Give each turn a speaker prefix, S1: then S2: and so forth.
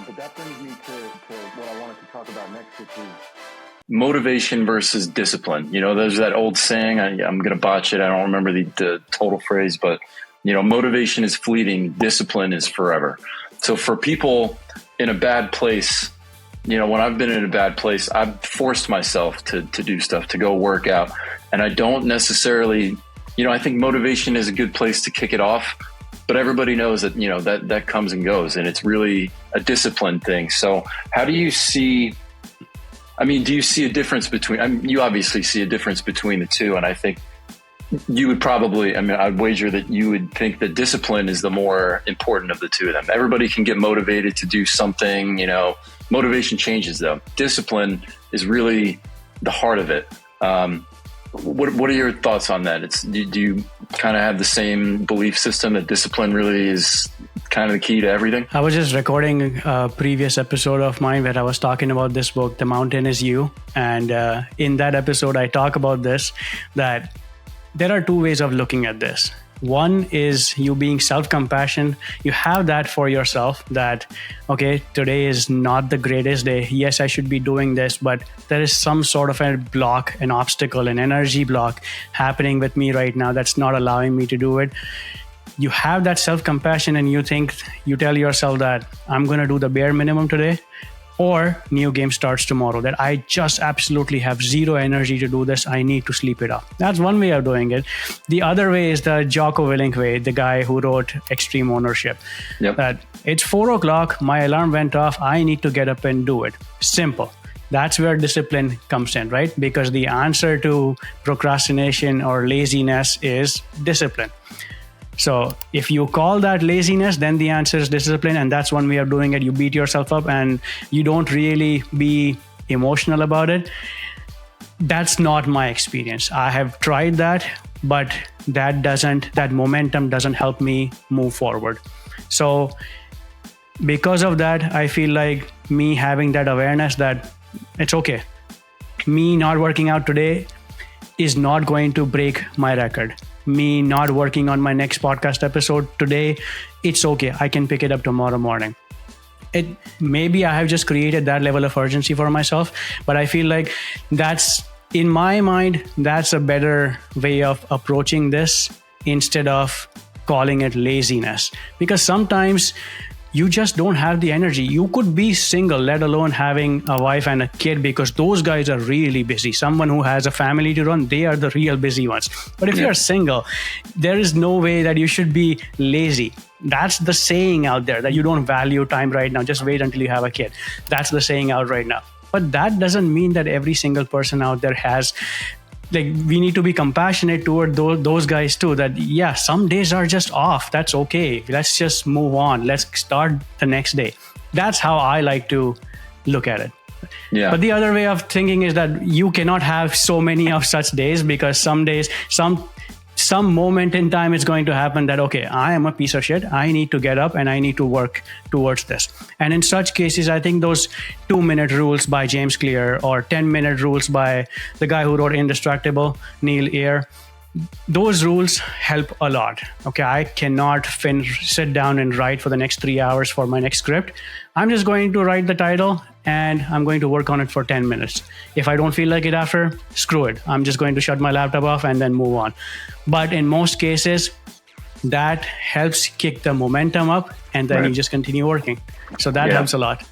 S1: But that brings me to what I wanted to talk about next, which is motivation versus discipline. There's that old saying, I'm going to botch it. I don't remember the total phrase, but, motivation is fleeting. Discipline is forever. So for people in a bad place, when I've been in a bad place, I've forced myself to do stuff, to go work out. And I don't necessarily, I think motivation is a good place to kick it off, but everybody knows that, that comes and goes, and it's really a discipline thing. So how do you see, do you see a difference between, you obviously see a difference between the two. And I think you would probably, I'd wager that you would think that discipline is the more important of the two of them. Everybody can get motivated to do something, motivation changes though. Discipline is really the heart of it. What are your thoughts on that? Do you kind of have the same belief system that discipline really is kind of the key to everything?
S2: I was just recording a previous episode of mine where I was talking about this book, The Mountain Is You. And in that episode, I talk about this, that there are two ways of looking at this. One is you being self-compassion. You have that for yourself that, okay, today is not the greatest day. Yes, I should be doing this, but there is some sort of a block, an obstacle, an energy block happening with me right now that's not allowing me to do it. You have that self-compassion and you tell yourself that I'm going to do the bare minimum today, or new game starts tomorrow, that I just absolutely have zero energy to do this. I need to sleep it up. That's one way of doing it. The other way is the Jocko Willink way, the guy who wrote Extreme Ownership.
S1: Yep.
S2: That it's 4:00, my alarm went off, I need to get up and do it. Simple. That's where discipline comes in, right? Because the answer to procrastination or laziness is discipline. So if you call that laziness, then the answer is discipline. And that's one way of doing it. You beat yourself up and you don't really be emotional about it. That's not my experience. I have tried that, but that momentum doesn't help me move forward. So because of that, I feel like me having that awareness that it's okay. Me not working out today is not going to break my record. Me not working on my next podcast episode today, it's okay. I can pick it up tomorrow morning. Maybe I have just created that level of urgency for myself, but I feel like that's, in my mind, that's a better way of approaching this instead of calling it laziness. Because sometimes you just don't have the energy. You could be single, let alone having a wife and a kid, because those guys are really busy. Someone who has a family to run, they are the real busy ones. But if you're single, there is no way that you should be lazy. That's the saying out there, that you don't value time right now. Just wait until you have a kid. That's the saying out right now. But that doesn't mean that every single person out there has, we need to be compassionate toward those guys too, that some days are just off. That's okay. Let's just move on. Let's start the next day. That's how I like to look at it.
S1: Yeah.
S2: But the other way of thinking is that you cannot have so many of such days, because some days, some moment in time it's going to happen that, okay, I am a piece of shit. I need to get up and I need to work towards this. And in such cases, I think those 2-minute rules by James Clear or 10-minute rules by the guy who wrote Indestructible, Neil Ayre, those rules help a lot. Okay, I cannot sit down and write for the next 3 hours for my next script. I'm just going to write the title and I'm going to work on it for 10 minutes. If I don't feel like it after, screw it. I'm just going to shut my laptop off and then move on. But in most cases, that helps kick the momentum up, and then you just continue working. So that helps a lot.